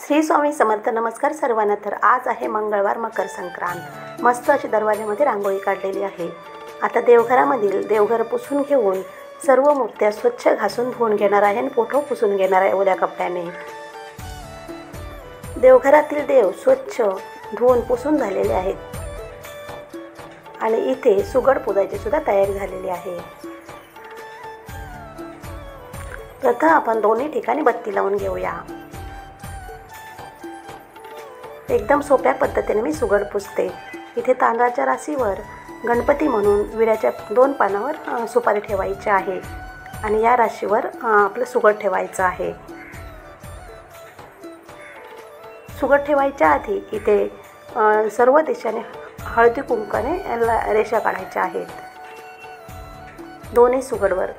श्री स्वामी समर्थ. नमस्कार सर्वांना. तर आज आहे मंगळवार, मकर संक्रांत. मस्त अशी दरवाजामध्ये रांगोळी काढलेली आहे. आता देवघरामधील देवघर पुसून घेऊन सर्व मूर्त्या स्वच्छ घासून धुवून घेणार आहे आणि पोठो पुसून घेणार आहे ओल्या कपड्याने. देवघरातील देव स्वच्छ धुवून पुसून झालेले आहेत आणि इथे सुगड पुजायची सुद्धा तयारी झालेली आहे. प्रथम आपण दोन्ही ठिकाणी बत्ती लावून घेऊया. एकदम सोप्या पद्धतीने मी सुगड पुसते. इथे तांदळाच्या राशीवर गणपती म्हणून विड्याच्या 2 पानावर सुपारी ठेवायची आहे आणि या राशीवर आपलं सुगड ठेवायचं आहे. सुगड ठेवायच्या आधी इथे सर्व दिशाने हळदी कुंकाने रेषा काढायच्या आहेत दोन्ही सुगडवर.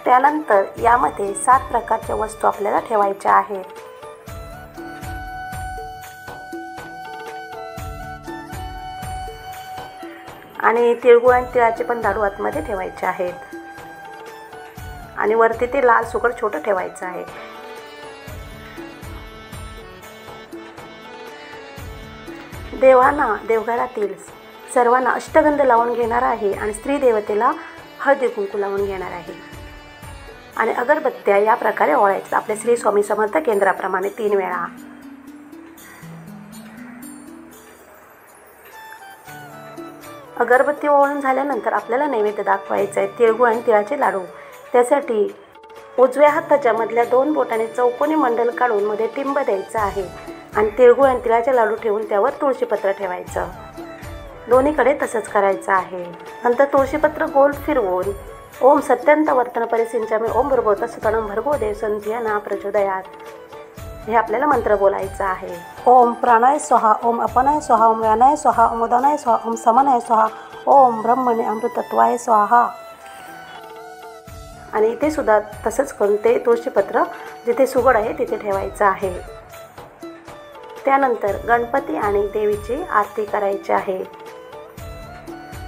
त्यानंतर यामध्ये 7 प्रकारच्या वस्तू आपल्याला ठेवायच्या आहेत. आणि तिळगुळ आणि तिळाचे पण लाडू आतमध्ये ठेवायचे आहेत आणि वरती ते लाल सुगड छोटं ठेवायचं आहे. देवांना देवघरातील सर्वांना अष्टगंध लावून घेणार आहे आणि स्त्री देवतेला हळदी कुंकू लावून घेणार आहे आणि अगरबत्त्या या प्रकारे ओळायच्या आपल्या श्री स्वामी समर्थ केंद्राप्रमाणे 3 वेळा. अगरबत्ती ओवाळून झाल्यानंतर आपल्याला नैवेद्य दाखवायचा आहे तिळगुळ आणि तिळाचे लाडू. त्यासाठी उजव्या हाताच्या मधल्या 2 बोटाने चौकोनी मंडल काढून मध्ये टिंब द्यायचा आहे आणि तिळगुळ आणि तिळाचे लाडू ठेवून त्यावर तुळशीपत्र ठेवायचं. दोन्हीकडे तसंच करायचं आहे. नंतर तुळशीपत्र गोल फिरवून ओम सत्यंत वर्तन परिसिंचामी ओम भर्गवत सुतणं भर्गो देव संध्याना प्रचोदयात हे आपल्याला मंत्र बोलायचं आहे. ओम प्राणाय स्वाहा, ओम अपनाय स्वाहा, ओम व्यानाय स्वाहा, ओम उदानाय स्वाहा, ओम समनाय स्वाहा, ओम ब्रह्मणे अमृतत्वाय स्वाहा. आणि इथे सुद्धा तसंच करून ते तुळशीपत्र जिथे सुगड आहे तिथे ठेवायचं आहे. त्यानंतर गणपती आणि देवीची आरती करायची आहे.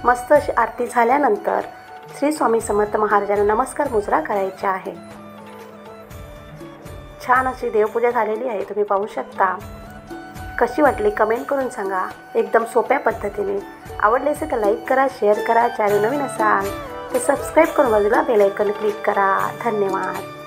मस्त अशी आरती झाल्यानंतर श्री स्वामी समर्थ महाराजांना नमस्कार मुजरा करायचा आहे. छान अशी देवपूजा झालेली आहे. तुम्ही पाहू शकता. कशी वाटली कमेंट करून सांगा. एकदम सोप्या पद्धतीने. आवडले असेल तर लाईक करा, शेअर करा. चॅनल नवीन असाल तर सबस्क्राईब करून बाजूला बेल आयकॉन क्लिक करा. धन्यवाद.